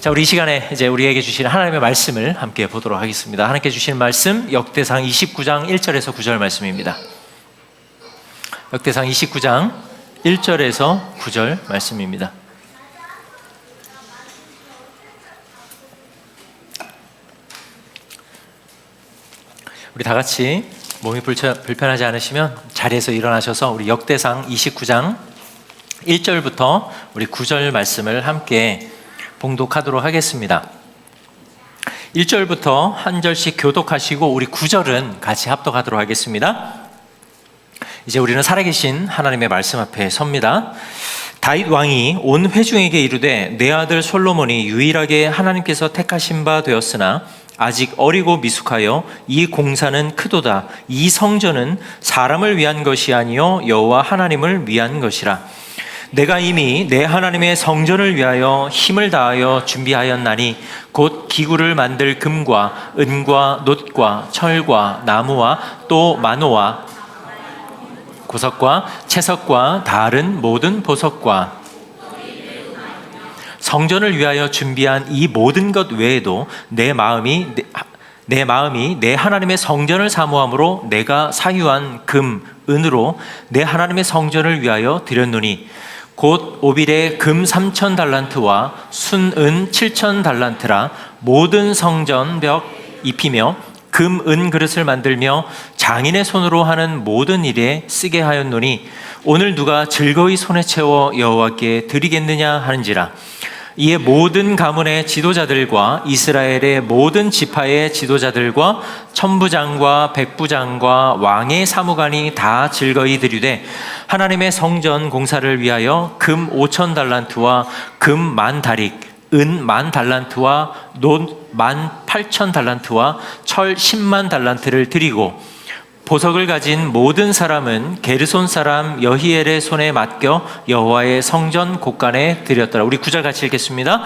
자, 우리 이 시간에 이제 우리에게 주시는 하나님의 말씀을 함께 보도록 하겠습니다. 하나님께 주시는 말씀 역대상 29장 1절에서 9절 말씀입니다. 역대상 29장 1절에서 9절 말씀입니다. 우리 다 같이 몸이 불편하지 않으시면 자리에서 일어나셔서 우리 역대상 29장 1절부터 우리 9절 말씀을 함께 봉독하도록 하겠습니다. 1절부터 한 절씩 교독하시고 우리 9절은 같이 합독하도록 하겠습니다. 이제 우리는 살아계신 하나님의 말씀 앞에 섭니다. 다윗 왕이 온 회중에게 이르되 내 아들 솔로몬이 유일하게 하나님께서 택하신 바 되었으나 아직 어리고 미숙하여 이 공사는 크도다. 이 성전은 사람을 위한 것이 아니요 여호와 하나님을 위한 것이라. 내가 이미 내 하나님의 성전을 위하여 힘을 다하여 준비하였나니 곧 기구를 만들 금과 은과 놋과 철과 나무와 또 만호와 고석과 채석과 다른 모든 보석과 성전을 위하여 준비한 이 모든 것 외에도 내 마음이 내 하나님의 성전을 사모함으로 내가 사유한 금, 은으로 내 하나님의 성전을 위하여 드렸노니 곧 오빌의 금 3,000 달란트와 순은 7,000 달란트라. 모든 성전 벽 입히며 금, 은 그릇을 만들며 장인의 손으로 하는 모든 일에 쓰게 하였노니 오늘 누가 즐거이 손에 채워 여호와께 드리겠느냐 하는지라. 이에 모든 가문의 지도자들과 이스라엘의 모든 지파의 지도자들과 천부장과 백부장과 왕의 사무관이 다 즐거이 드리되 하나님의 성전 공사를 위하여 금 5,000 달란트와 금 10,000다릭, 은 10,000 달란트와 놋 18,000 달란트와 철 100,000 달란트를 드리고 보석을 가진 모든 사람은 게르손 사람 여히엘의 손에 맡겨 여호와의 성전 곳간에 드렸더라. 우리 9절 같이 읽겠습니다.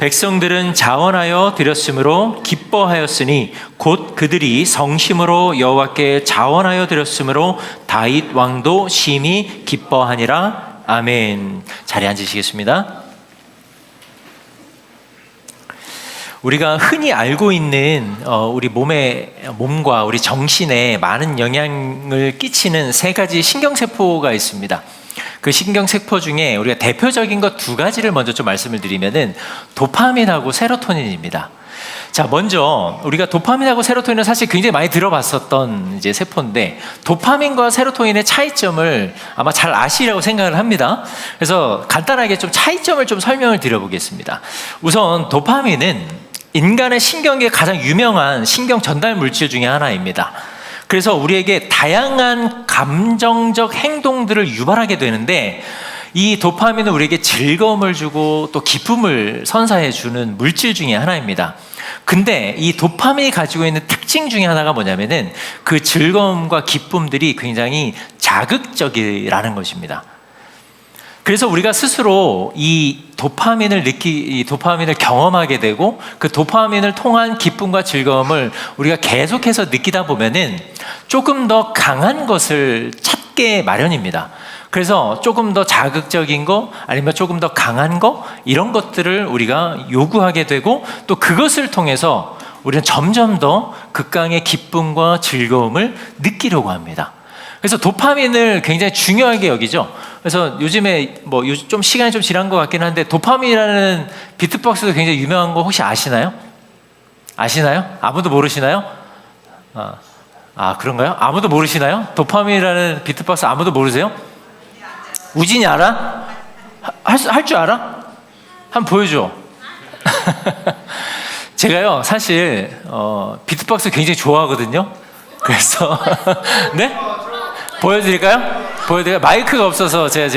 백성들은 자원하여 드렸으므로 기뻐하였으니 곧 그들이 성심으로 여호와께 자원하여 드렸으므로 다윗 왕도 심히 기뻐하니라. 아멘. 자리에 앉으시겠습니다. 우리가 흔히 알고 있는 우리 몸과 우리 정신에 많은 영향을 끼치는 세 가지 신경세포가 있습니다. 그 신경세포 중에 우리가 대표적인 것 두 가지를 먼저 좀 말씀을 드리면은 도파민하고 세로토닌입니다. 자, 먼저 우리가 도파민하고 세로토닌은 사실 굉장히 많이 들어봤었던 이제 세포인데 도파민과 세로토닌의 차이점을 아마 잘 아시리라고 생각을 합니다. 그래서 간단하게 좀 차이점을 좀 설명을 드려보겠습니다. 우선 도파민은 인간의 신경계에 가장 유명한 신경 전달 물질 중에 하나입니다. 그래서 우리에게 다양한 감정적 행동들을 유발하게 되는데 이 도파민은 우리에게 즐거움을 주고 또 기쁨을 선사해 주는 물질 중에 하나입니다. 근데 이 도파민이 가지고 있는 특징 중에 하나가 뭐냐면은 그 즐거움과 기쁨들이 굉장히 자극적이라는 것입니다. 그래서 우리가 스스로 이 도파민을 경험하게 되고 그 도파민을 통한 기쁨과 즐거움을 우리가 계속해서 느끼다 보면은 조금 더 강한 것을 찾게 마련입니다. 그래서 조금 더 자극적인 거 아니면 조금 더 강한 거 이런 것들을 우리가 요구하게 되고 또 그것을 통해서 우리는 점점 더 극강의 기쁨과 즐거움을 느끼려고 합니다. 그래서 도파민을 굉장히 중요하게 여기죠. 그래서 요즘에 좀 시간이 좀 지난 것 같긴 한데 도파민이라는 비트박스도 굉장히 유명한 거 혹시 아시나요? 아시나요? 아무도 모르시나요? 그런가요? 아무도 모르시나요? 도파민이라는 비트박스 아무도 모르세요? 우진이 알아? 할 줄 알아? 한번 보여줘. 제가요 사실 비트박스 굉장히 좋아하거든요. 그래서 네? 보여드릴까요? 마이크가 없어서 제가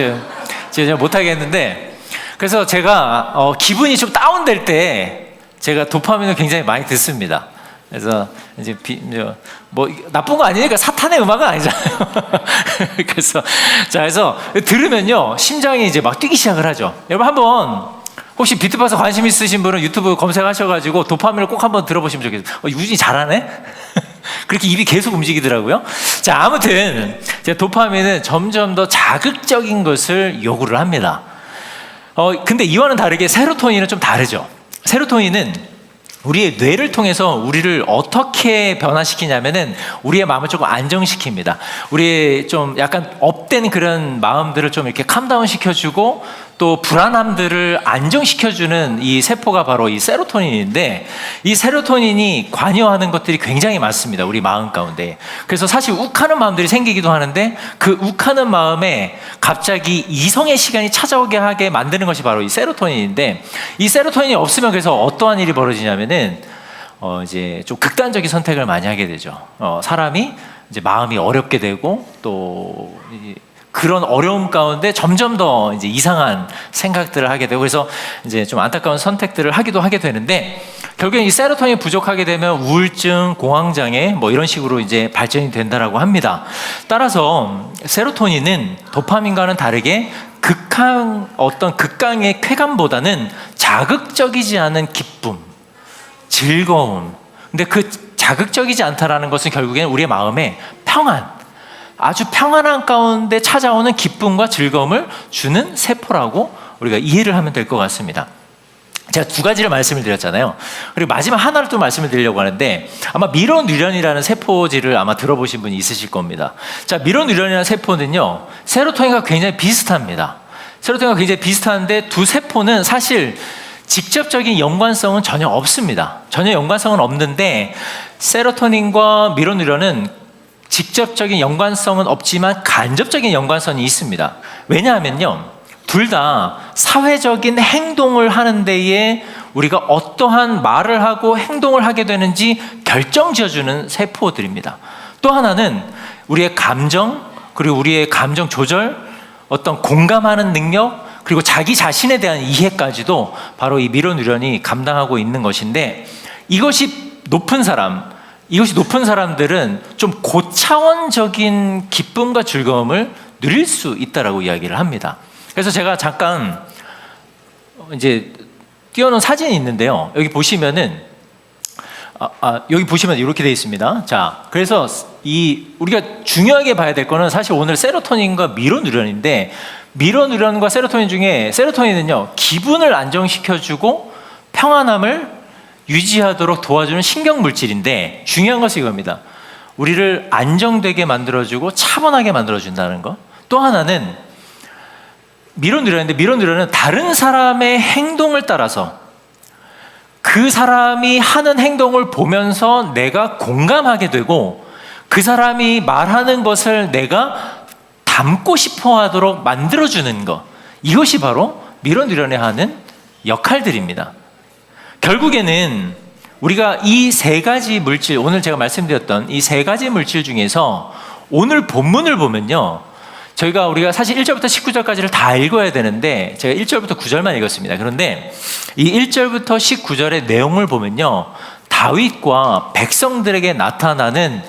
지금 못하겠는데 그래서 제가 기분이 좀 다운될 때 제가 도파민을 굉장히 많이 듣습니다. 그래서 이제 나쁜 거 아니니까 사탄의 음악은 아니잖아요. 그래서 들으면요 심장이 이제 막 뛰기 시작을 하죠. 여러분 한번 혹시 비트박스 관심 있으신 분은 유튜브 검색하셔가지고 도파민을 꼭 한번 들어보시면 좋겠어요. 유진이 잘하네? 그렇게 입이 계속 움직이더라고요. 자, 아무튼 도파민은 점점 더 자극적인 것을 요구를 합니다. 근데 이와는 다르게 세로토닌은 좀 다르죠. 세로토닌은 우리의 뇌를 통해서 우리를 어떻게 변화시키냐면은 우리의 마음을 조금 안정시킵니다. 우리의 좀 약간 업된 그런 마음들을 좀 이렇게 캄다운 시켜주고 또 불안함들을 안정시켜주는 이 세포가 바로 이 세로토닌인데, 이 세로토닌이 관여하는 것들이 굉장히 많습니다. 우리 마음 가운데. 그래서 사실 욱하는 마음들이 생기기도 하는데, 그 욱하는 마음에 갑자기 이성의 시간이 찾아오게 하게 만드는 것이 바로 이 세로토닌인데, 이 세로토닌이 없으면 그래서 어떠한 일이 벌어지냐면은 이제 좀 극단적인 선택을 많이 하게 되죠. 사람이 이제 마음이 어렵게 되고 또 그런 어려움 가운데 점점 더 이제 이상한 생각들을 하게 되고, 그래서 이제 좀 안타까운 선택들을 하게 되는데, 결국엔 이 세로토닌이 부족하게 되면 우울증, 공황장애 뭐 이런 식으로 이제 발전이 된다라고 합니다. 따라서 세로토닌은 도파민과는 다르게 어떤 극강의 쾌감보다는 자극적이지 않은 기쁨, 즐거움. 근데 그 자극적이지 않다라는 것은 결국엔 우리의 마음에 평안, 아주 평안한 가운데 찾아오는 기쁨과 즐거움을 주는 세포라고 우리가 이해를 하면 될 것 같습니다. 제가 두 가지를 말씀을 드렸잖아요. 그리고 마지막 하나를 또 말씀을 드리려고 하는데, 아마 미로뉴런이라는 세포질을 아마 들어보신 분이 있으실 겁니다. 자, 미로뉴런이라는 세포는요, 세로토닌과 굉장히 비슷합니다. 세로토닌과 굉장히 비슷한데 두 세포는 사실 직접적인 연관성은 전혀 없습니다. 전혀 연관성은 없는데, 세로토닌과 미로뉴런은 직접적인 연관성은 없지만 간접적인 연관성이 있습니다. 왜냐하면요, 둘 다 사회적인 행동을 하는 데에 우리가 어떠한 말을 하고 행동을 하게 되는지 결정지어주는 세포들입니다. 또 하나는 우리의 감정, 그리고 우리의 감정 조절, 어떤 공감하는 능력, 그리고 자기 자신에 대한 이해까지도 바로 이 미로뉴런이 감당하고 있는 것인데, 이것이 높은 사람들은 좀 고차원적인 기쁨과 즐거움을 누릴 수 있다라고 이야기를 합니다. 그래서 제가 잠깐 이제 띄워놓은 사진이 있는데요. 여기 보시면은 여기 보시면 이렇게 되어 있습니다. 자, 그래서 우리가 중요하게 봐야 될 거는 사실 오늘 세로토닌과 미로뉴런인데, 미로뉴런과 세로토닌 중에 세로토닌은요, 기분을 안정시켜주고 평안함을 유지하도록 도와주는 신경물질인데, 중요한 것이 이겁니다. 우리를 안정되게 만들어주고 차분하게 만들어준다는 것. 또 하나는 미로뉴런인데, 미로뉴런은 다른 사람의 행동을 따라서 그 사람이 하는 행동을 보면서 내가 공감하게 되고, 그 사람이 말하는 것을 내가 담고 싶어 하도록 만들어주는 것. 이것이 바로 미로뉴런이 하는 역할들입니다. 결국에는 우리가 이 세 가지 물질, 오늘 제가 말씀드렸던 이 세 가지 물질 중에서 오늘 본문을 보면요, 우리가 사실 1절부터 19절까지를 다 읽어야 되는데 제가 1절부터 9절만 읽었습니다. 그런데 이 1절부터 19절의 내용을 보면요, 다윗과 백성들에게 나타나는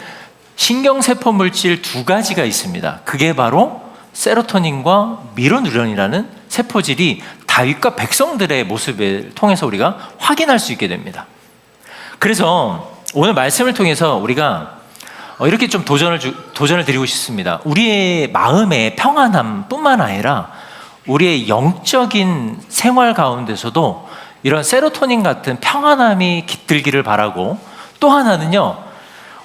신경세포 물질 두 가지가 있습니다. 그게 바로 세로토닌과 미로뉴런이라는 세포질이 다윗과 백성들의 모습을 통해서 우리가 확인할 수 있게 됩니다. 그래서 오늘 말씀을 통해서 우리가 이렇게 좀 도전을 드리고 싶습니다. 우리의 마음의 평안함뿐만 아니라 우리의 영적인 생활 가운데서도 이런 세로토닌 같은 평안함이 깃들기를 바라고, 또 하나는요,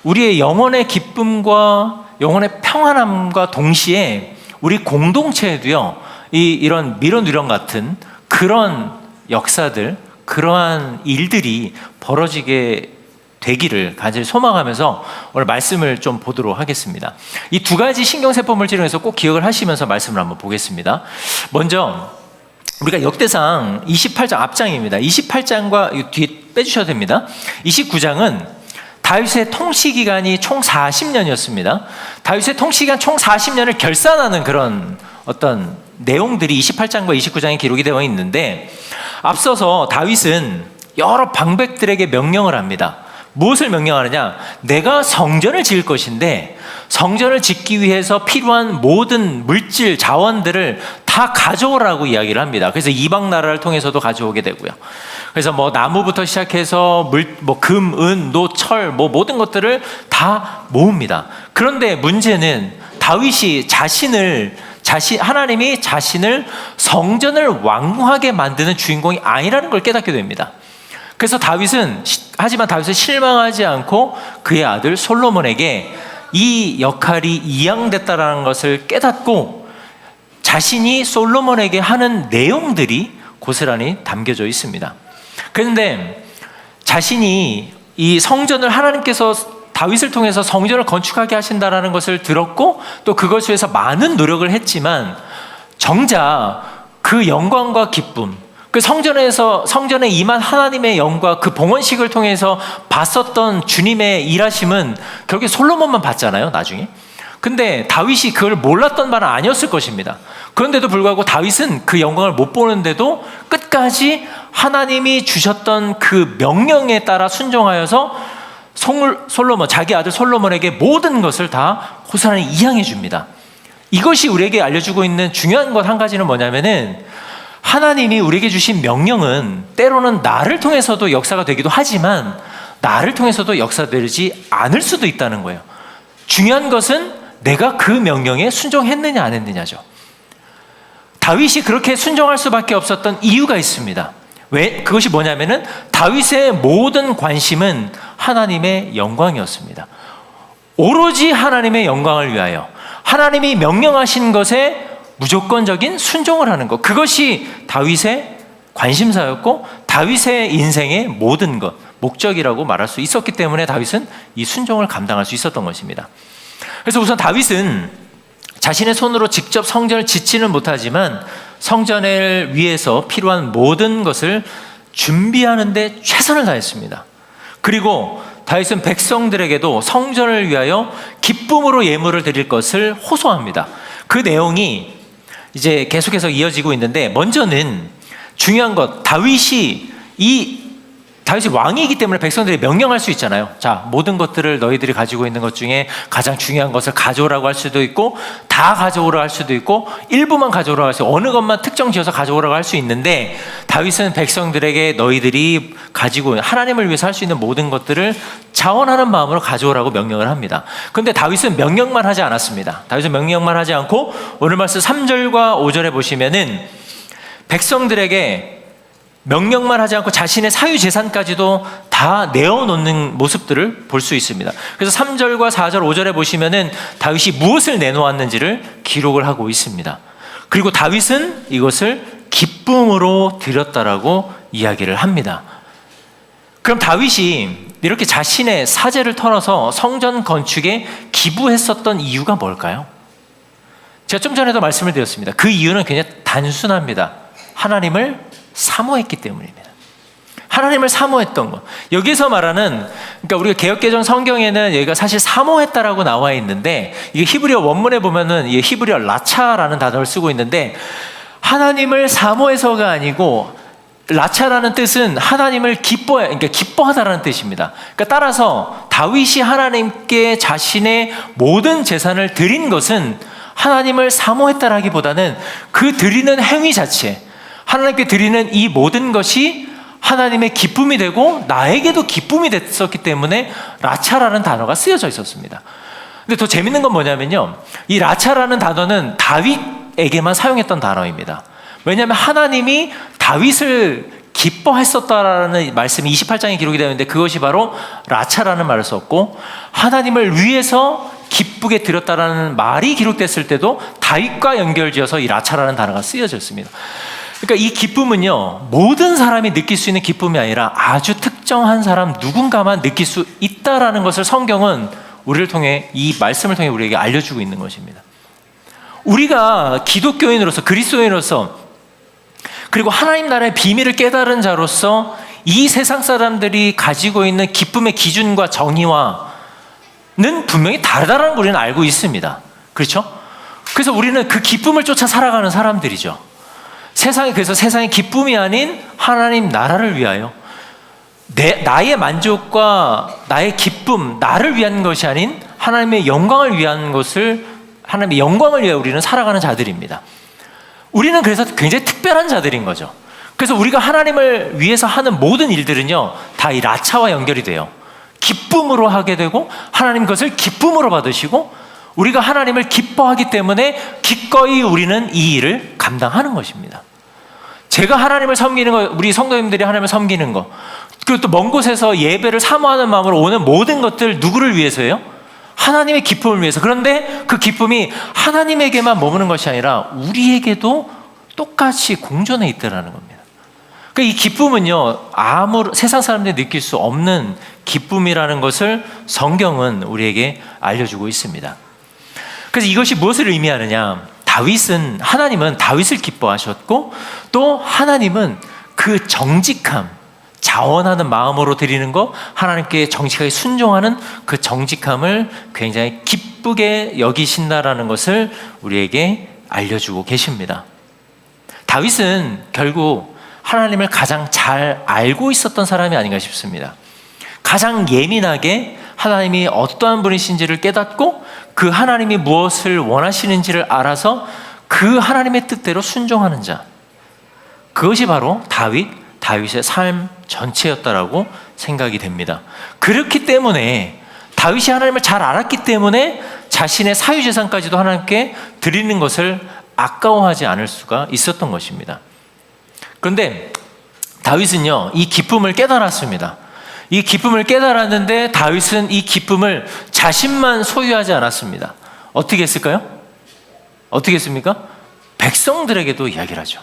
우리의 영혼의 기쁨과 영혼의 평안함과 동시에 우리 공동체에도요, 이런 미로뉴런 같은 그런 역사들, 그러한 일들이 벌어지게 되기를 간절히 소망하면서 오늘 말씀을 좀 보도록 하겠습니다. 이 두 가지 신경세포 물질을 해서 꼭 기억을 하시면서 말씀을 한번 보겠습니다. 먼저 우리가 역대상 28장 앞장입니다. 28장과 뒤에 빼주셔도 됩니다. 29장은 다윗의 통치기간이 총 40년이었습니다. 다윗의 통치기간 총 40년을 결산하는 그런 어떤 내용들이 28장과 29장에 기록이 되어 있는데, 앞서서 다윗은 여러 방백들에게 명령을 합니다. 무엇을 명령하느냐? 내가 성전을 지을 것인데 성전을 짓기 위해서 필요한 모든 물질, 자원들을 다 가져오라고 이야기를 합니다. 그래서 이방 나라를 통해서도 가져오게 되고요. 그래서 나무부터 시작해서 금, 은, 노, 철, 모든 것들을 다 모읍니다. 그런데 문제는 다윗이 하나님이 자신을 성전을 왕궁하게 만드는 주인공이 아니라는 걸 깨닫게 됩니다. 그래서 하지만 다윗은 실망하지 않고 그의 아들 솔로몬에게 이 역할이 이양됐다라는 것을 깨닫고 자신이 솔로몬에게 하는 내용들이 고스란히 담겨져 있습니다. 그런데 자신이 이 성전을 하나님께서 다윗을 통해서 성전을 건축하게 하신다라는 것을 들었고 또 그것을 위해서 많은 노력을 했지만 정작 그 영광과 기쁨, 그 성전에 임한 하나님의 영광, 그 봉헌식을 통해서 봤었던 주님의 일하심은 결국에 솔로몬만 봤잖아요, 나중에. 근데 다윗이 그걸 몰랐던 바는 아니었을 것입니다. 그런데도 불구하고 다윗은 그 영광을 못 보는데도 끝까지 하나님이 주셨던 그 명령에 따라 순종하여서 자기 아들 솔로몬에게 모든 것을 다 고스란히 이양해 줍니다. 이것이 우리에게 알려주고 있는 중요한 것 한 가지는 뭐냐면은 하나님이 우리에게 주신 명령은 때로는 나를 통해서도 역사가 되기도 하지만 나를 통해서도 역사되지 않을 수도 있다는 거예요. 중요한 것은 내가 그 명령에 순종했느냐 안 했느냐죠. 다윗이 그렇게 순종할 수밖에 없었던 이유가 있습니다. 왜? 그것이 뭐냐면은 다윗의 모든 관심은 하나님의 영광이었습니다. 오로지 하나님의 영광을 위하여 하나님이 명령하신 것에 무조건적인 순종을 하는 것, 그것이 다윗의 관심사였고 다윗의 인생의 모든 것, 목적이라고 말할 수 있었기 때문에 다윗은 이 순종을 감당할 수 있었던 것입니다. 그래서 우선 다윗은 자신의 손으로 직접 성전을 짓지는 못하지만 성전을 위해서 필요한 모든 것을 준비하는 데 최선을 다했습니다. 그리고 다윗은 백성들에게도 성전을 위하여 기쁨으로 예물을 드릴 것을 호소합니다. 그 내용이 이제 계속해서 이어지고 있는데, 먼저는 중요한 것, 다윗이 왕이기 때문에 백성들이 명령할 수 있잖아요. 자, 모든 것들을 너희들이 가지고 있는 것 중에 가장 중요한 것을 가져오라고 할 수도 있고, 다 가져오라고 할 수도 있고, 일부만 가져오라고 할 수 있고, 어느 것만 특정 지어서 가져오라고 할 수 있는데, 다윗은 백성들에게 너희들이 가지고 하나님을 위해서 할 수 있는 모든 것들을 자원하는 마음으로 가져오라고 명령을 합니다. 그런데 다윗은 명령만 하지 않았습니다. 다윗은 명령만 하지 않고 오늘 말씀 3절과 5절에 보시면은 백성들에게 명령만 하지 않고 자신의 사유재산까지도 다 내어놓는 모습들을 볼 수 있습니다. 그래서 3절과 4절, 5절에 보시면은 다윗이 무엇을 내놓았는지를 기록을 하고 있습니다. 그리고 다윗은 이것을 기쁨으로 드렸다라고 이야기를 합니다. 그럼 다윗이 이렇게 자신의 사재를 털어서 성전 건축에 기부했었던 이유가 뭘까요? 제가 좀 전에도 말씀을 드렸습니다. 그 이유는 그냥 단순합니다. 하나님을 사모했기 때문입니다. 하나님을 사모했던 것. 여기서 말하는, 그러니까 우리가 개역개정 성경에는 여기가 사실 사모했다라고 나와 있는데, 이게 히브리어 원문에 보면은 이게 히브리어 라차라는 단어를 쓰고 있는데, 하나님을 사모해서가 아니고 라차라는 뜻은 하나님을 그러니까 기뻐하다라는 뜻입니다. 그러니까 따라서 다윗이 하나님께 자신의 모든 재산을 드린 것은 하나님을 사모했다라기보다는 그 드리는 행위 자체, 하나님께 드리는 이 모든 것이 하나님의 기쁨이 되고 나에게도 기쁨이 됐었기 때문에 라차라는 단어가 쓰여져 있었습니다. 근데 더 재밌는 건 뭐냐면요, 이 라차라는 단어는 다윗에게만 사용했던 단어입니다. 왜냐하면 하나님이 다윗을 기뻐했었다라는 말씀이 28장에 기록이 되는데, 그것이 바로 라차라는 말을 썼고, 하나님을 위해서 기쁘게 드렸다라는 말이 기록됐을 때도 다윗과 연결지어서 이 라차라는 단어가 쓰여졌습니다. 그러니까 이 기쁨은요, 모든 사람이 느낄 수 있는 기쁨이 아니라 아주 특정한 사람 누군가만 느낄 수 있다라는 것을 성경은 우리를 통해, 이 말씀을 통해 우리에게 알려주고 있는 것입니다. 우리가 기독교인으로서, 그리스도인으로서, 그리고 하나님 나라의 비밀을 깨달은 자로서 이 세상 사람들이 가지고 있는 기쁨의 기준과 정의와는 분명히 다르다는 걸 우리는 알고 있습니다. 그렇죠? 그래서 우리는 그 기쁨을 쫓아 살아가는 사람들이죠. 그래서 세상의 기쁨이 아닌 하나님 나라를 위하여, 나의 만족과 나의 기쁨, 나를 위한 것이 아닌 하나님의 영광을 위한 것을, 하나님의 영광을 위해 우리는 살아가는 자들입니다. 우리는 그래서 굉장히 특별한 자들인 거죠. 그래서 우리가 하나님을 위해서 하는 모든 일들은요, 다 이 라차와 연결이 돼요. 기쁨으로 하게 되고 하나님 것을 기쁨으로 받으시고, 우리가 하나님을 기뻐하기 때문에 기꺼이 우리는 이 일을 감당하는 것입니다. 제가 하나님을 섬기는 거, 우리 성도님들이 하나님을 섬기는 거, 그리고 또 먼 곳에서 예배를 사모하는 마음으로 오는 모든 것들 누구를 위해서예요? 하나님의 기쁨을 위해서. 그런데 그 기쁨이 하나님에게만 머무는 것이 아니라 우리에게도 똑같이 공존해 있다는 겁니다. 그러니까 이 기쁨은요, 세상 사람들이 느낄 수 없는 기쁨이라는 것을 성경은 우리에게 알려주고 있습니다. 그래서 이것이 무엇을 의미하느냐? 하나님은 다윗을 기뻐하셨고, 또 하나님은 그 정직함, 자원하는 마음으로 드리는 것, 하나님께 정직하게 순종하는 그 정직함을 굉장히 기쁘게 여기신다라는 것을 우리에게 알려주고 계십니다. 다윗은 결국 하나님을 가장 잘 알고 있었던 사람이 아닌가 싶습니다. 가장 예민하게 하나님이 어떠한 분이신지를 깨닫고 그 하나님이 무엇을 원하시는지를 알아서 그 하나님의 뜻대로 순종하는 자, 그것이 바로 다윗의 삶 전체였다라고 생각이 됩니다. 그렇기 때문에 다윗이 하나님을 잘 알았기 때문에 자신의 사유재산까지도 하나님께 드리는 것을 아까워하지 않을 수가 있었던 것입니다. 그런데 다윗은요, 이 기쁨을 깨달았습니다. 이 기쁨을 깨달았는데 다윗은 이 기쁨을 자신만 소유하지 않았습니다. 어떻게 했을까요? 어떻게 했습니까? 백성들에게도 이야기를 하죠.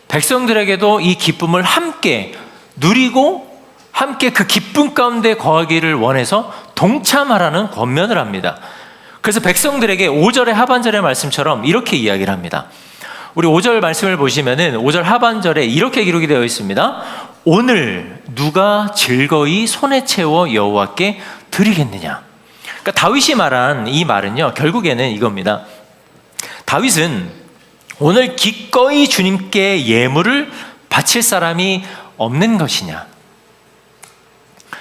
백성들에게도 이 기쁨을 함께 누리고 함께 그 기쁨 가운데 거하기를 원해서 동참하라는 권면을 합니다. 그래서 백성들에게 5절의 하반절의 말씀처럼 이렇게 이야기를 합니다. 우리 5절 말씀을 보시면은 5절 하반절에 이렇게 기록이 되어 있습니다. 오늘 누가 즐거이 손에 채워 여호와께 드리겠느냐. 그러니까 다윗이 말한 이 말은요, 결국에는 이겁니다. 다윗은 오늘 기꺼이 주님께 예물을 바칠 사람이 없는 것이냐.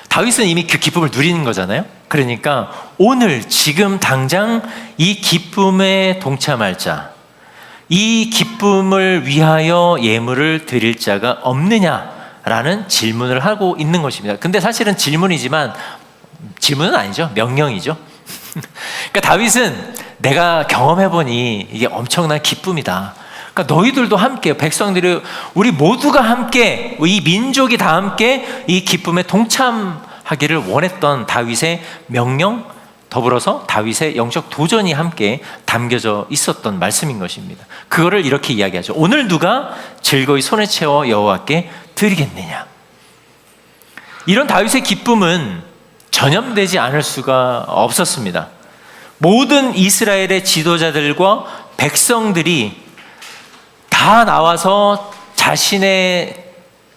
다윗은 이미 그 기쁨을 누리는 거잖아요. 그러니까 오늘 지금 당장 이 기쁨에 동참할 자, 이 기쁨을 위하여 예물을 드릴 자가 없느냐라는 질문을 하고 있는 것입니다. 근데 사실은 질문이지만 질문은 아니죠. 명령이죠. 그러니까 다윗은 내가 경험해보니 이게 엄청난 기쁨이다. 그러니까 너희들도 함께, 백성들이, 우리 모두가 함께, 이 민족이 다 함께 이 기쁨에 동참하기를 원했던 다윗의 명령, 더불어서 다윗의 영적 도전이 함께 담겨져 있었던 말씀인 것입니다. 그거를 이렇게 이야기하죠. 오늘 누가 즐거이 손에 채워 여호와께 드리겠느냐. 이런 다윗의 기쁨은 전염되지 않을 수가 없었습니다. 모든 이스라엘의 지도자들과 백성들이 다 나와서 자신의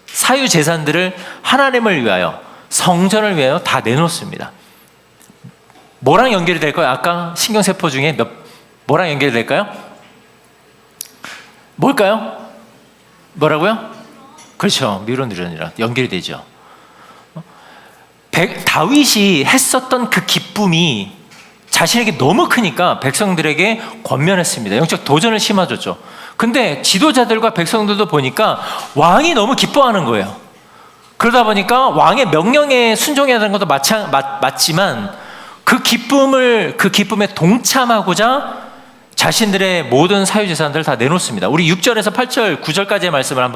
사유 재산들을 하나님을 위하여, 성전을 위하여 다 내놓습니다. 뭐랑 연결이 될까요? 아까 신경세포 중에 뭐랑 연결이 될까요? 뭘까요? 뭐라고요? 그렇죠. 미론이랑 연결이 되죠. 다윗이 했었던 그 기쁨이 자신에게 너무 크니까 백성들에게 권면했습니다. 영적 도전을 심어줬죠. 근데 지도자들과 백성들도 보니까 왕이 너무 기뻐하는 거예요. 그러다 보니까 왕의 명령에 순종해야 하는 것도 맞지만 그 기쁨에 동참하고자 자신들의 모든 사유재산들을 다 내놓습니다. 우리 6절에서 8절, 9절까지의 말씀을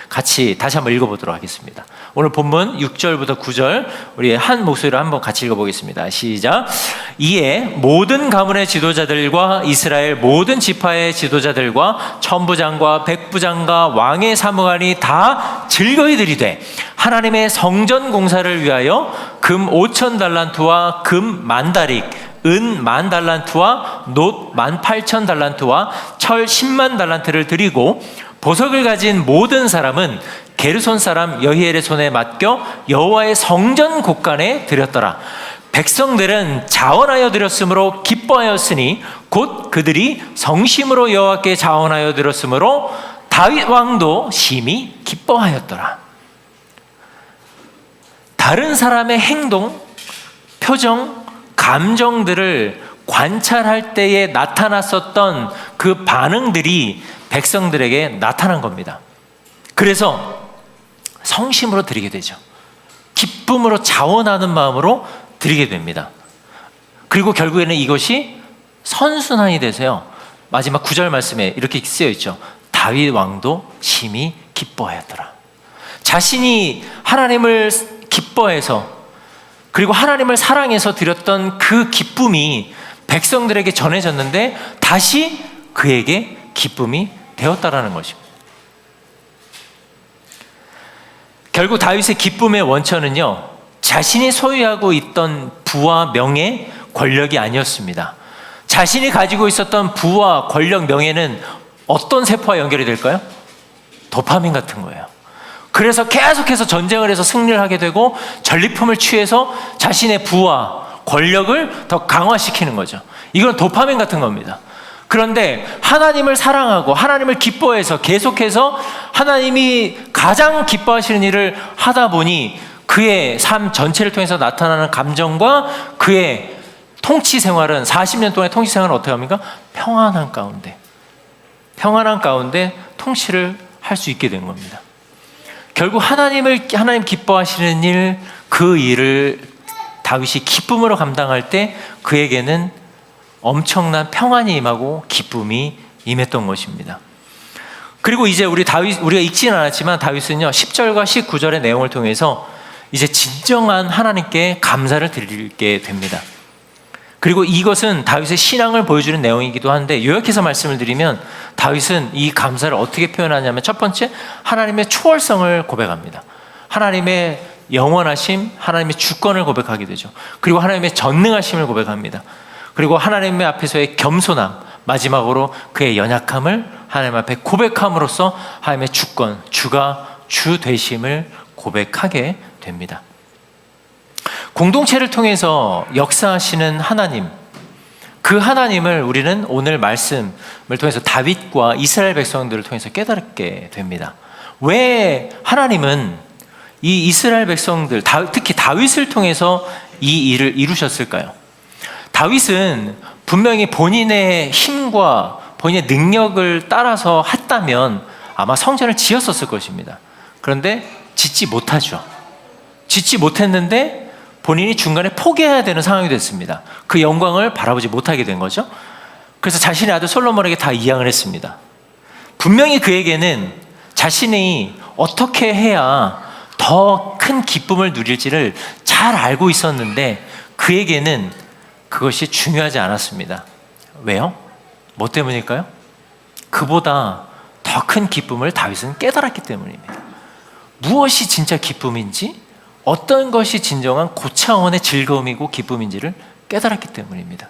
다시 한번 읽어보도록 하겠습니다. 오늘 본문 6절부터 9절 우리 한 목소리로 한번 같이 읽어보겠습니다. 시작. 이에 모든 가문의 지도자들과 이스라엘 모든 지파의 지도자들과 천부장과 백부장과 왕의 사무관이 다 즐거이 드리되 하나님의 성전 공사를 위하여 금 5,000달란트와 금 10,000다릭, 은 10,000달란트와 놋 18,000달란트와 철 100,000달란트를 드리고 보석을 가진 모든 사람은 게르손 사람 여히엘의 손에 맡겨 여호와의 성전 곳간에 드렸더라. 백성들은 자원하여 드렸으므로 기뻐하였으니 곧 그들이 성심으로 여호와께 자원하여 드렸으므로 다윗 왕도 심히 기뻐하였더라. 다른 사람의 행동, 표정, 감정들을 관찰할 때에 나타났었던 그 반응들이 백성들에게 나타난 겁니다. 그래서 성심으로 드리게 되죠. 기쁨으로 자원하는 마음으로 드리게 됩니다. 그리고 결국에는 이것이 선순환이 돼서요, 마지막 9절 말씀에 이렇게 쓰여 있죠. 다윗 왕도 심히 기뻐하였더라. 자신이 하나님을 기뻐해서 그리고 하나님을 사랑해서 드렸던 그 기쁨이 백성들에게 전해졌는데 다시 그에게 기쁨이 되었다라는 것입니다. 결국 다윗의 기쁨의 원천은요, 자신이 소유하고 있던 부와 명예, 권력이 아니었습니다. 자신이 가지고 있었던 부와 권력, 명예는 어떤 세포와 연결이 될까요? 도파민 같은 거예요. 그래서 계속해서 전쟁을 해서 승리를 하게 되고 전리품을 취해서 자신의 부와 권력을 더 강화시키는 거죠. 이건 도파민 같은 겁니다. 그런데 하나님을 사랑하고 하나님을 기뻐해서 계속해서 하나님이 가장 기뻐하시는 일을 하다 보니 그의 삶 전체를 통해서 나타나는 감정과 그의 통치 생활은 40년 동안의 통치 생활은 어떻게 합니까? 평안한 가운데 통치를 할 수 있게 된 겁니다. 결국 하나님 기뻐하시는 일, 그 일을 다윗이 기쁨으로 감당할 때 그에게는 엄청난 평안이 임하고 기쁨이 임했던 것입니다. 그리고 이제 우리가 읽지는 않았지만 다윗은요 10절과 19절의 내용을 통해서 이제 진정한 하나님께 감사를 드리게 됩니다. 그리고 이것은 다윗의 신앙을 보여주는 내용이기도 한데 요약해서 말씀을 드리면 다윗은 이 감사를 어떻게 표현하냐면 첫 번째, 하나님의 초월성을 고백합니다. 하나님의 영원하심, 하나님의 주권을 고백하게 되죠. 그리고 하나님의 전능하심을 고백합니다. 그리고 하나님의 앞에서의 겸손함, 마지막으로 그의 연약함을 하나님 앞에 고백함으로써 하나님의 주권, 주가 주 되심을 고백하게 됩니다. 공동체를 통해서 역사하시는 하나님, 그 하나님을 우리는 오늘 말씀을 통해서 다윗과 이스라엘 백성들을 통해서 깨닫게 됩니다. 왜 하나님은 이 이스라엘 백성들, 특히 다윗을 통해서 이 일을 이루셨을까요? 다윗은 분명히 본인의 힘과 본인의 능력을 따라서 했다면 아마 성전을 지었었을 것입니다. 그런데 짓지 못하죠. 짓지 못했는데 본인이 중간에 포기해야 되는 상황이 됐습니다. 그 영광을 바라보지 못하게 된 거죠. 그래서 자신의 아들 솔로몬에게 다 이양을 했습니다. 분명히 그에게는 자신이 어떻게 해야 더 큰 기쁨을 누릴지를 잘 알고 있었는데 그에게는 그것이 중요하지 않았습니다. 왜요? 뭐 때문일까요? 그보다 더 큰 기쁨을 다윗은 깨달았기 때문입니다. 무엇이 진짜 기쁨인지, 어떤 것이 진정한 고차원의 즐거움이고 기쁨인지를 깨달았기 때문입니다.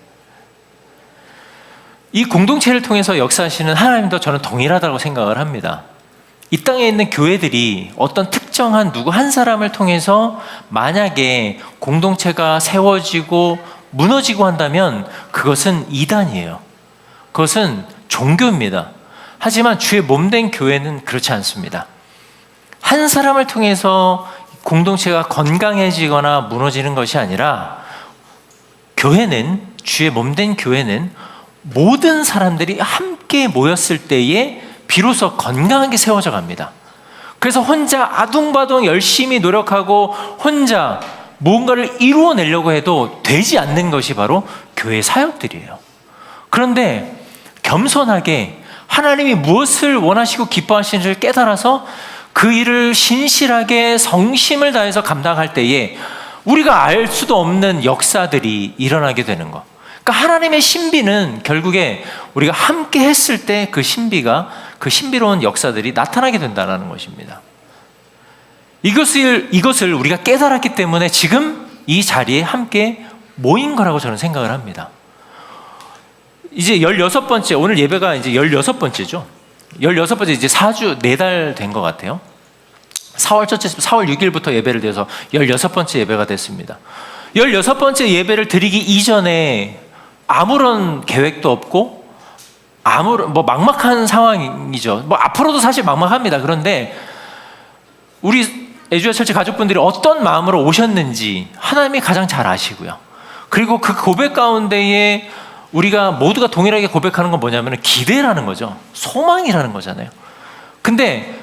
이 공동체를 통해서 역사하시는 하나님도 저는 동일하다고 생각을 합니다. 이 땅에 있는 교회들이 어떤 특정한 누구 한 사람을 통해서 만약에 공동체가 세워지고 무너지고 한다면 그것은 이단이에요. 그것은 종교입니다. 하지만 주의 몸된 교회는 그렇지 않습니다. 한 사람을 통해서 공동체가 건강해지거나 무너지는 것이 아니라 교회는, 주의 몸된 교회는 모든 사람들이 함께 모였을 때에 비로소 건강하게 세워져 갑니다. 그래서 혼자 아둥바둥 열심히 노력하고 혼자 무언가를 이루어내려고 해도 되지 않는 것이 바로 교회 사역들이에요. 그런데 겸손하게 하나님이 무엇을 원하시고 기뻐하시는지를 깨달아서 그 일을 신실하게 성심을 다해서 감당할 때에 우리가 알 수도 없는 역사들이 일어나게 되는 것. 그러니까 하나님의 신비는 결국에 우리가 함께 했을 때 그 신비로운 역사들이 나타나게 된다는 것입니다. 이것을 우리가 깨달았기 때문에 지금 이 자리에 함께 모인 거라고 저는 생각을 합니다. 이제 16번째, 오늘 예배가 이제 16번째죠. 16번째, 이제 4주, 4달 된 것 같아요. 4월 6일부터 예배를 드려서 16번째 예배가 됐습니다. 16번째 예배를 드리기 이전에 아무런 계획도 없고 막막한 상황이죠. 앞으로도 사실 막막합니다. 그런데 우리 애주야 철치 가족분들이 어떤 마음으로 오셨는지 하나님이 가장 잘 아시고요. 그리고 그 고백 가운데에 우리가 모두가 동일하게 고백하는 건 뭐냐면 기대라는 거죠. 소망이라는 거잖아요. 근데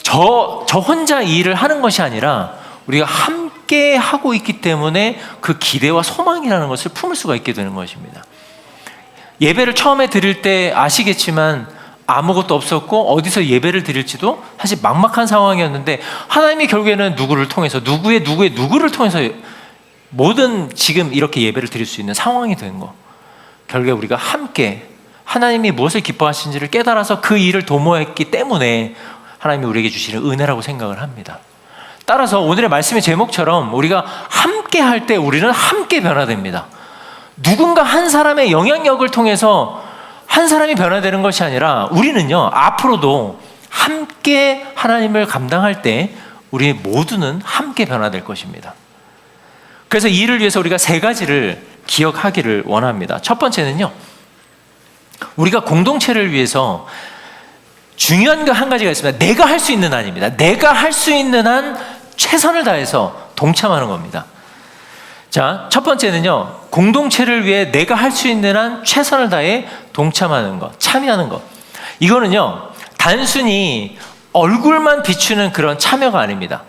저 혼자 이 일을 하는 것이 아니라 우리가 함께 하고 있기 때문에 그 기대와 소망이라는 것을 품을 수가 있게 되는 것입니다. 예배를 처음에 드릴 때 아시겠지만 아무것도 없었고 어디서 예배를 드릴지도 사실 막막한 상황이었는데 하나님이 결국에는 누구를 통해서 누구를 통해서 모든 지금 이렇게 예배를 드릴 수 있는 상황이 된 거. 결국에 우리가 함께 하나님이 무엇을 기뻐하시는지를 깨달아서 그 일을 도모했기 때문에 하나님이 우리에게 주시는 은혜라고 생각을 합니다. 따라서 오늘의 말씀의 제목처럼 우리가 함께 할 때 우리는 함께 변화됩니다. 누군가 한 사람의 영향력을 통해서 한 사람이 변화되는 것이 아니라 우리는요, 앞으로도 함께 하나님을 감당할 때 우리 모두는 함께 변화될 것입니다. 그래서 이 일을 위해서 우리가 세 가지를 기억하기를 원합니다. 첫 번째는요, 우리가 공동체를 위해서 중요한 거 한 가지가 있습니다. 내가 할 수 있는 한입니다. 내가 할 수 있는 한 최선을 다해서 동참하는 겁니다. 자, 첫 번째는요, 공동체를 위해 내가 할 수 있는 한 최선을 다해 동참하는 것, 참여하는 것. 이거는요, 단순히 얼굴만 비추는 그런 참여가 아닙니다.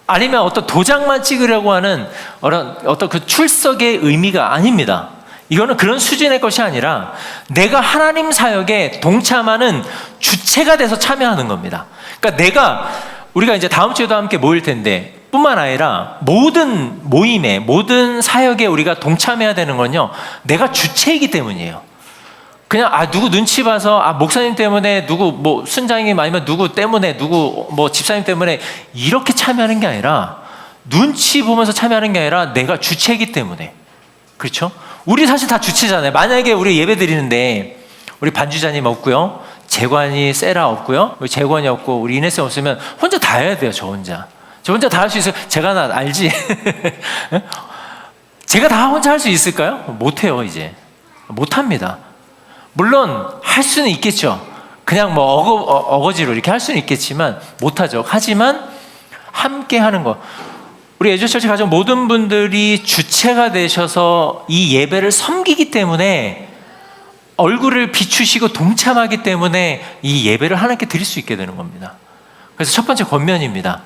아니면 어떤 도장만 찍으려고 하는 어떤 그 출석의 의미가 아닙니다. 이거는 그런 수준의 것이 아니라 내가 하나님 사역에 동참하는 주체가 돼서 참여하는 겁니다. 그러니까 우리가 이제 다음 주에도 함께 모일 텐데 뿐만 아니라 모든 모임에, 모든 사역에 우리가 동참해야 되는 건요, 내가 주체이기 때문이에요. 그냥 누구 눈치 봐서 목사님 때문에 누구 뭐 순장님 아니면 누구 때문에 누구 뭐 집사님 때문에 이렇게 참여하는 게 아니라 눈치 보면서 참여하는 게 아니라 내가 주체이기 때문에. 그렇죠? 우리 사실 다 주체잖아요. 만약에 우리 예배 드리는데 우리 반주자님 없고요, 재관이 세라 없고요, 우리 재관이 없고 우리 이네스 없으면 혼자 다 해야 돼요. 저 혼자 다 할 수 있어요. 제가 나 알지? 제가 다 혼자 할 수 있을까요? 못해요. 이제 못합니다. 물론 할 수는 있겠죠. 그냥 뭐 어거지로 이렇게 할 수는 있겠지만 못하죠. 하지만 함께 하는 것, 우리 애조처치 가족 모든 분들이 주체가 되셔서 이 예배를 섬기기 때문에, 얼굴을 비추시고 동참하기 때문에 이 예배를 하나님께 드릴 수 있게 되는 겁니다. 그래서 첫 번째 권면입니다.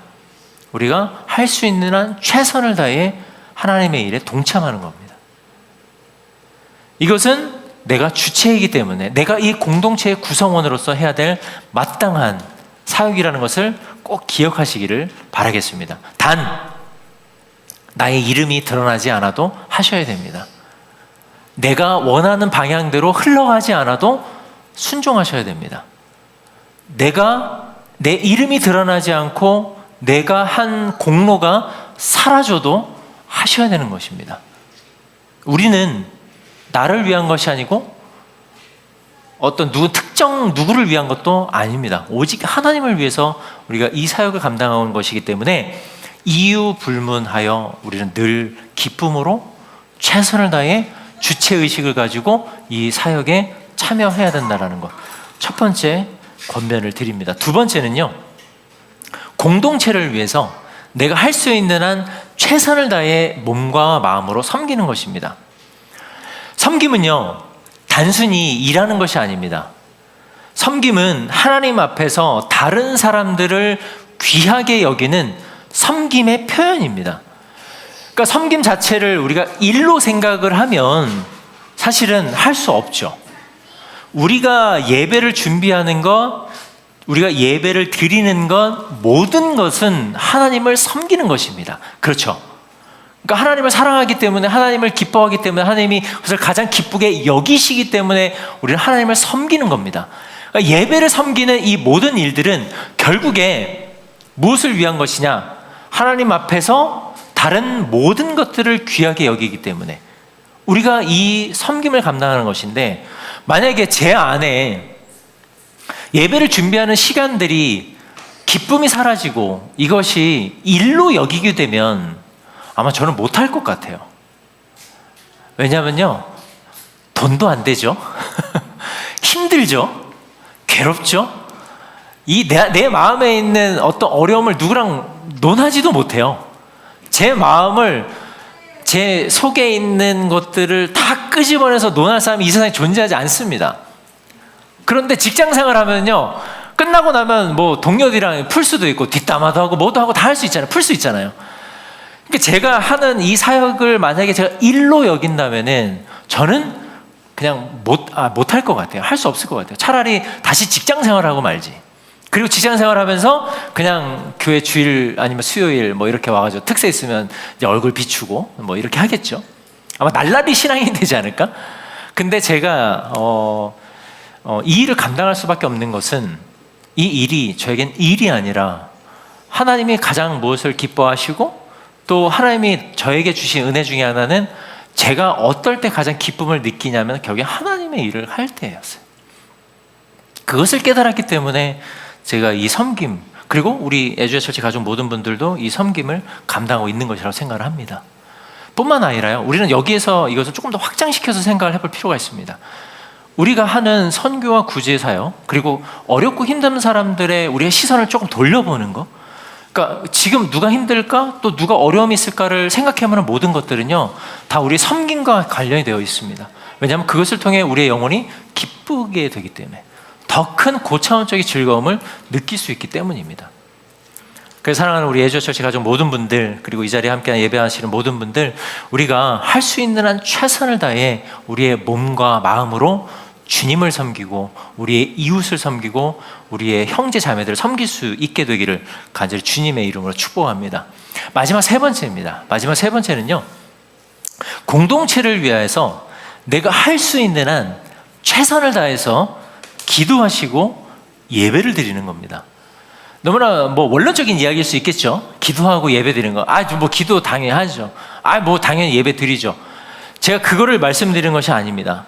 우리가 할 수 있는 한 최선을 다해 하나님의 일에 동참하는 겁니다. 이것은 내가 주체이기 때문에 내가 이 공동체의 구성원으로서 해야 될 마땅한 사역이라는 것을 꼭 기억하시기를 바라겠습니다. 단, 나의 이름이 드러나지 않아도 하셔야 됩니다. 내가 원하는 방향대로 흘러가지 않아도 순종하셔야 됩니다. 내 이름이 드러나지 않고 내가 한 공로가 사라져도 하셔야 되는 것입니다. 우리는 나를 위한 것이 아니고 어떤 특정 누구를 위한 것도 아닙니다. 오직 하나님을 위해서 우리가 이 사역을 감당하는 것이기 때문에 이유 불문하여 우리는 늘 기쁨으로 최선을 다해 주체의식을 가지고 이 사역에 참여해야 된다는 것, 첫 번째 권면을 드립니다. 두 번째는요, 공동체를 위해서 내가 할 수 있는 한 최선을 다해 몸과 마음으로 섬기는 것입니다. 섬김은요, 단순히 일하는 것이 아닙니다. 섬김은 하나님 앞에서 다른 사람들을 귀하게 여기는 섬김의 표현입니다. 그러니까 섬김 자체를 우리가 일로 생각을 하면 사실은 할 수 없죠. 우리가 예배를 준비하는 것, 우리가 예배를 드리는 것, 모든 것은 하나님을 섬기는 것입니다. 그렇죠? 그러니까 하나님을 사랑하기 때문에, 하나님을 기뻐하기 때문에, 하나님이 그것을 가장 기쁘게 여기시기 때문에 우리는 하나님을 섬기는 겁니다. 그러니까 예배를 섬기는 이 모든 일들은 결국에 무엇을 위한 것이냐? 하나님 앞에서 다른 모든 것들을 귀하게 여기기 때문에 우리가 이 섬김을 감당하는 것인데, 만약에 제 안에 예배를 준비하는 시간들이 기쁨이 사라지고 이것이 일로 여기게 되면 아마 저는 못할 것 같아요. 왜냐하면요, 돈도 안 되죠. 힘들죠. 괴롭죠. 내 마음에 있는 어떤 어려움을 누구랑 논하지도 못해요. 제 마음을, 제 속에 있는 것들을 다 끄집어내서 논할 사람이 이 세상에 존재하지 않습니다. 그런데 직장 생활하면요, 끝나고 나면 뭐 동료들이랑 풀 수도 있고 뒷담화도 하고 뭐도 하고 다 할 수 있잖아요. 풀 수 있잖아요. 그러니까 제가 하는 이 사역을 만약에 제가 일로 여긴다면은 저는 그냥 못할 것 같아요. 할 수 없을 것 같아요. 차라리 다시 직장 생활하고 말지. 그리고 직장 생활하면서 그냥 교회 주일 아니면 수요일 뭐 이렇게 와가지고 특세 있으면 이제 얼굴 비추고 뭐 이렇게 하겠죠. 아마 날라리 신앙이 되지 않을까? 근데 제가 이 일을 감당할 수밖에 없는 것은 이 일이 저에겐 일이 아니라 하나님이 가장 무엇을 기뻐하시고 또 하나님이 저에게 주신 은혜 중에 하나는 제가 어떨 때 가장 기쁨을 느끼냐면 결국에 하나님의 일을 할 때였어요. 그것을 깨달았기 때문에 제가 이 섬김, 그리고 우리 에듀에처치 가족 모든 분들도 이 섬김을 감당하고 있는 것이라고 생각을 합니다. 뿐만 아니라요, 우리는 여기에서 이것을 조금 더 확장시켜서 생각을 해볼 필요가 있습니다. 우리가 하는 선교와 구제 사역, 그리고 어렵고 힘든 사람들의 우리의 시선을 조금 돌려보는 거, 그러니까 지금 누가 힘들까, 또 누가 어려움이 있을까를 생각해보는 모든 것들은요, 다 우리의 섬김과 관련이 되어 있습니다. 왜냐하면 그것을 통해 우리의 영혼이 기쁘게 되기 때문에, 더 큰 고차원적인 즐거움을 느낄 수 있기 때문입니다. 그래서 사랑하는 우리 에듀처치 가족 모든 분들, 그리고 이 자리에 함께 예배하시는 모든 분들, 우리가 할 수 있는 한 최선을 다해 우리의 몸과 마음으로 주님을 섬기고 우리의 이웃을 섬기고 우리의 형제 자매들을 섬길 수 있게 되기를 간절히 주님의 이름으로 축복합니다. 마지막 세 번째입니다. 마지막 세 번째는요, 공동체를 위하여서 내가 할 수 있는 한 최선을 다해서 기도하시고 예배를 드리는 겁니다. 너무나 뭐 원론적인 이야기일 수 있겠죠. 기도하고 예배 드리는 거. 뭐 기도 당연히 하죠. 뭐 당연히 예배 드리죠. 제가 그거를 말씀드리는 것이 아닙니다.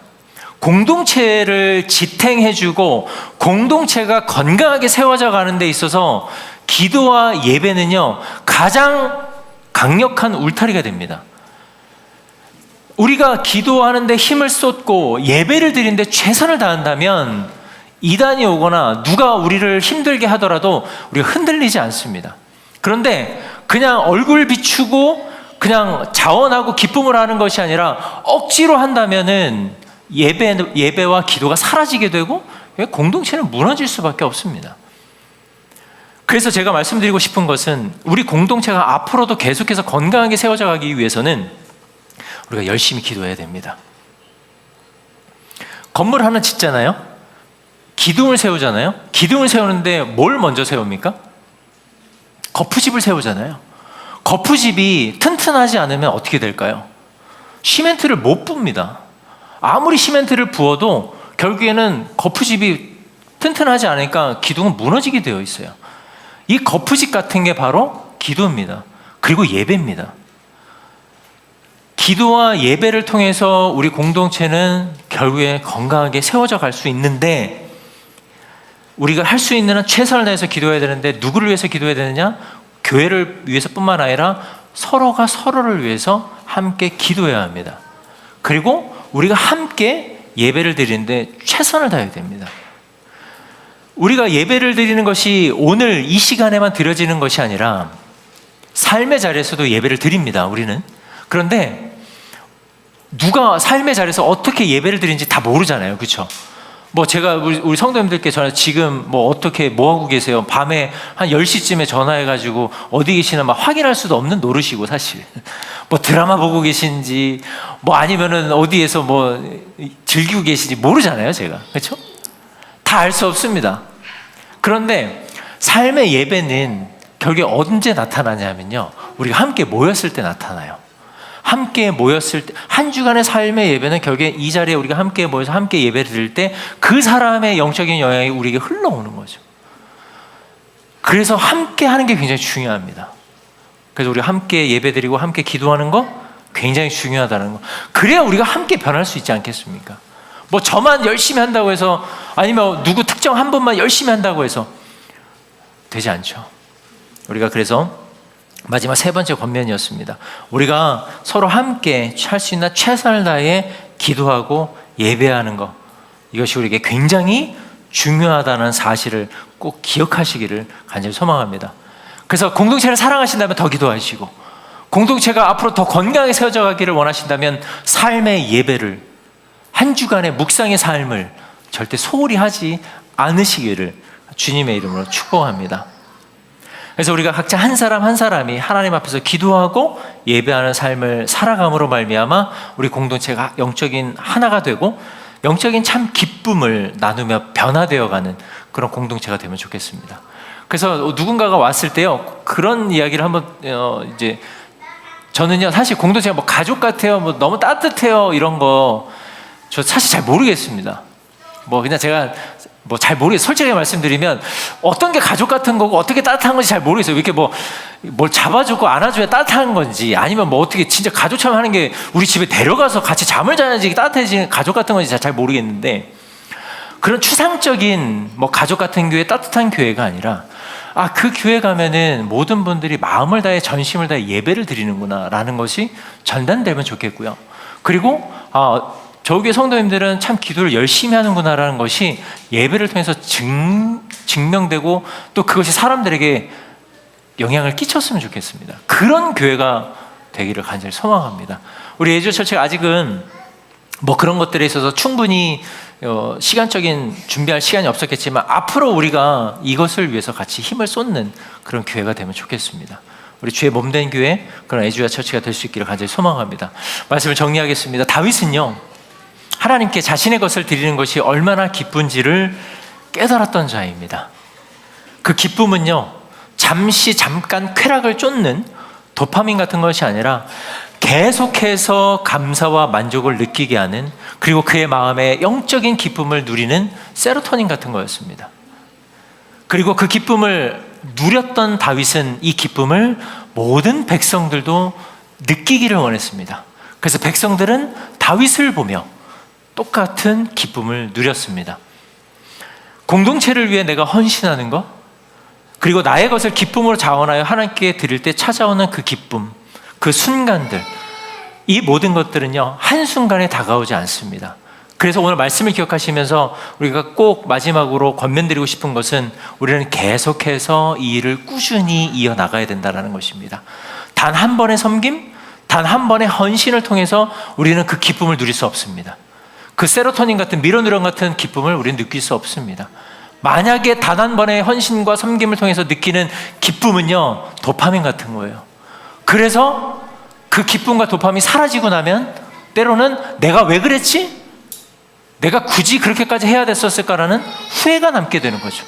공동체를 지탱해주고 공동체가 건강하게 세워져 가는 데 있어서 기도와 예배는요, 가장 강력한 울타리가 됩니다. 우리가 기도하는데 힘을 쏟고 예배를 드리는데 최선을 다한다면 이단이 오거나 누가 우리를 힘들게 하더라도 우리가 흔들리지 않습니다. 그런데 그냥 얼굴 비추고 그냥 자원하고 기쁨을 하는 것이 아니라 억지로 한다면은 예배와 기도가 사라지게 되고 공동체는 무너질 수밖에 없습니다. 그래서 제가 말씀드리고 싶은 것은 우리 공동체가 앞으로도 계속해서 건강하게 세워져 가기 위해서는 우리가 열심히 기도해야 됩니다. 건물 하나 짓잖아요. 기둥을 세우잖아요. 기둥을 세우는데 뭘 먼저 세웁니까? 거푸집을 세우잖아요. 거푸집이 튼튼하지 않으면 어떻게 될까요? 시멘트를 못 붑니다. 아무리 시멘트를 부어도 결국에는 거푸집이 튼튼하지 않으니까 기둥은 무너지게 되어 있어요. 이 거푸집 같은 게 바로 기도입니다. 그리고 예배입니다. 기도와 예배를 통해서 우리 공동체는 결국에 건강하게 세워져 갈 수 있는데, 우리가 할 수 있는 한 최선을 다해서 기도해야 되는데 누구를 위해서 기도해야 되느냐? 교회를 위해서뿐만 아니라 서로가 서로를 위해서 함께 기도해야 합니다. 그리고 우리가 함께 예배를 드리는데 최선을 다해야 됩니다. 우리가 예배를 드리는 것이 오늘 이 시간에만 드려지는 것이 아니라 삶의 자리에서도 예배를 드립니다. 우리는. 그런데 누가 삶의 자리에서 어떻게 예배를 드리는지 다 모르잖아요. 그렇죠? 뭐 제가 우리 성도님들께 전화, 지금 뭐 어떻게 뭐 하고 계세요? 밤에 한 10시쯤에 전화해가지고 어디 계시나 막 확인할 수도 없는 노릇이고, 사실 뭐 드라마 보고 계신지 뭐 아니면은 어디에서 뭐 즐기고 계신지 모르잖아요. 제가. 그렇죠? 다 알 수 없습니다. 그런데 삶의 예배는 결국에 언제 나타나냐면요, 우리가 함께 모였을 때 나타나요. 함께 모였을 때, 한 주간의 삶의 예배는 결국에 이 자리에 우리가 함께 모여서 함께 예배를 드릴 때 그 사람의 영적인 영향이 우리에게 흘러오는 거죠. 그래서 함께 하는 게 굉장히 중요합니다. 그래서 우리가 함께 예배 드리고 함께 기도하는 거 굉장히 중요하다는 거. 그래야 우리가 함께 변할 수 있지 않겠습니까? 뭐 저만 열심히 한다고 해서, 아니면 누구 특정 한 분만 열심히 한다고 해서 되지 않죠. 우리가 그래서 마지막 세 번째 권면이었습니다. 우리가 서로 함께 할 수 있는 최선을 다해 기도하고 예배하는 것, 이것이 우리에게 굉장히 중요하다는 사실을 꼭 기억하시기를 간절히 소망합니다. 그래서 공동체를 사랑하신다면 더 기도하시고, 공동체가 앞으로 더 건강하게 세워져 가기를 원하신다면 삶의 예배를, 한 주간의 묵상의 삶을 절대 소홀히 하지 않으시기를 주님의 이름으로 축복합니다. 그래서 우리가 각자 한 사람 한 사람이 하나님 앞에서 기도하고 예배하는 삶을 살아감으로 말미암아 우리 공동체가 영적인 하나가 되고 영적인 참 기쁨을 나누며 변화되어가는 그런 공동체가 되면 좋겠습니다. 그래서 누군가가 왔을 때요, 그런 이야기를 한번 이제 저는요, 사실 공동체가 뭐 가족 같아요, 뭐 너무 따뜻해요, 이런 거 저 사실 잘 모르겠습니다. 뭐 그냥 제가 뭐 잘 모르겠어요. 솔직하게 말씀드리면 어떤 게 가족 같은 거고 어떻게 따뜻한 건지 잘 모르겠어요. 이렇게 뭐 뭘 잡아주고 안아줘야 따뜻한 건지, 아니면 뭐 어떻게 진짜 가족처럼 하는 게 우리 집에 데려가서 같이 잠을 자야지 따뜻해지는 가족 같은 건지 잘 모르겠는데, 그런 추상적인 뭐 가족 같은 교회, 따뜻한 교회가 아니라 그 교회 가면은 모든 분들이 마음을 다해 전심을 다해 예배를 드리는구나 라는 것이 전달되면 좋겠고요. 그리고 저 교회 성도님들은 참 기도를 열심히 하는구나라는 것이 예배를 통해서 증명되고, 또 그것이 사람들에게 영향을 끼쳤으면 좋겠습니다. 그런 교회가 되기를 간절히 소망합니다. 우리 예주 처치가 아직은 뭐 그런 것들에 있어서 충분히 시간적인 준비할 시간이 없었겠지만, 앞으로 우리가 이것을 위해서 같이 힘을 쏟는 그런 교회가 되면 좋겠습니다. 우리 주의 몸된 교회, 그런 에주야 처치가 될 수 있기를 간절히 소망합니다. 말씀을 정리하겠습니다. 다윗은요, 하나님께 자신의 것을 드리는 것이 얼마나 기쁜지를 깨달았던 자입니다. 그 기쁨은요, 잠깐 쾌락을 쫓는 도파민 같은 것이 아니라 계속해서 감사와 만족을 느끼게 하는, 그리고 그의 마음에 영적인 기쁨을 누리는 세로토닌 같은 거였습니다. 그리고 그 기쁨을 누렸던 다윗은 이 기쁨을 모든 백성들도 느끼기를 원했습니다. 그래서 백성들은 다윗을 보며 똑같은 기쁨을 누렸습니다. 공동체를 위해 내가 헌신하는 것, 그리고 나의 것을 기쁨으로 자원하여 하나님께 드릴 때 찾아오는 그 기쁨, 그 순간들, 이 모든 것들은요, 한순간에 다가오지 않습니다. 그래서 오늘 말씀을 기억하시면서 우리가 꼭 마지막으로 권면드리고 싶은 것은, 우리는 계속해서 이 일을 꾸준히 이어나가야 된다는 것입니다. 단 한 번의 섬김, 단 한 번의 헌신을 통해서 우리는 그 기쁨을 누릴 수 없습니다. 그 세로토닌 같은, 미로뉴런 같은 기쁨을 우리는 느낄 수 없습니다. 만약에 단 한 번의 헌신과 섬김을 통해서 느끼는 기쁨은요, 도파민 같은 거예요. 그래서 그 기쁨과 도파민이 사라지고 나면 때로는 내가 왜 그랬지? 내가 굳이 그렇게까지 해야 됐었을까라는 후회가 남게 되는 거죠.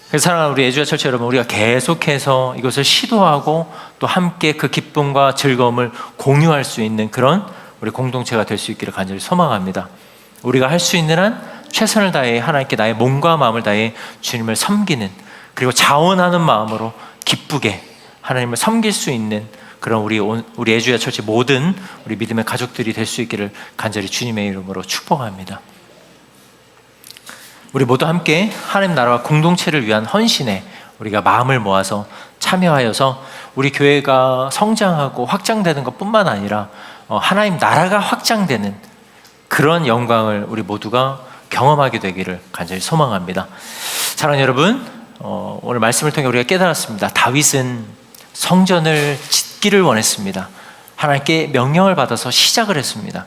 그래서 사랑하는 우리 예주야 철치 여러분, 우리가 계속해서 이것을 시도하고 또 함께 그 기쁨과 즐거움을 공유할 수 있는 그런 우리 공동체가 될 수 있기를 간절히 소망합니다. 우리가 할 수 있는 한 최선을 다해 하나님께 나의 몸과 마음을 다해 주님을 섬기는, 그리고 자원하는 마음으로 기쁘게 하나님을 섬길 수 있는 그런 우리 애주야 철치 모든 우리 믿음의 가족들이 될 수 있기를 간절히 주님의 이름으로 축복합니다. 우리 모두 함께 하나님 나라와 공동체를 위한 헌신에 우리가 마음을 모아서 참여하여서 우리 교회가 성장하고 확장되는 것뿐만 아니라 하나님 나라가 확장되는 그런 영광을 우리 모두가 경험하게 되기를 간절히 소망합니다. 사랑하는 여러분, 오늘 말씀을 통해 우리가 깨달았습니다. 다윗은 성전을 짓기를 원했습니다. 하나님께 명령을 받아서 시작을 했습니다.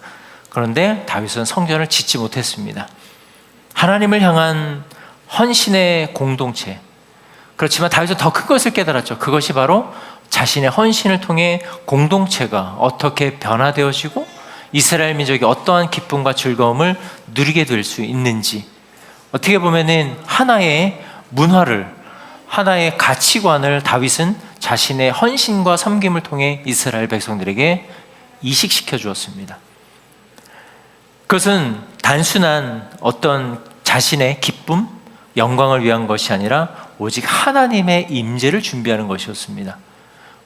그런데 다윗은 성전을 짓지 못했습니다. 하나님을 향한 헌신의 공동체, 그렇지만 다윗은 더 큰 것을 깨달았죠. 그것이 바로 자신의 헌신을 통해 공동체가 어떻게 변화되어지고 이스라엘 민족이 어떠한 기쁨과 즐거움을 누리게 될 수 있는지, 어떻게 보면은 하나의 문화를, 하나의 가치관을 다윗은 자신의 헌신과 섬김을 통해 이스라엘 백성들에게 이식시켜 주었습니다. 그것은 단순한 어떤 자신의 기쁨, 영광을 위한 것이 아니라 오직 하나님의 임재를 준비하는 것이었습니다.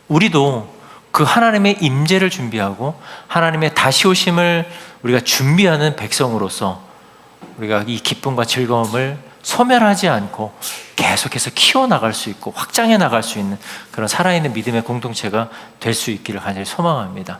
우리도 그 하나님의 임재를 준비하고 하나님의 다시 오심을 우리가 준비하는 백성으로서 우리가 이 기쁨과 즐거움을 소멸하지 않고 계속해서 키워나갈 수 있고 확장해 나갈 수 있는 그런 살아있는 믿음의 공동체가 될 수 있기를 간절히 소망합니다.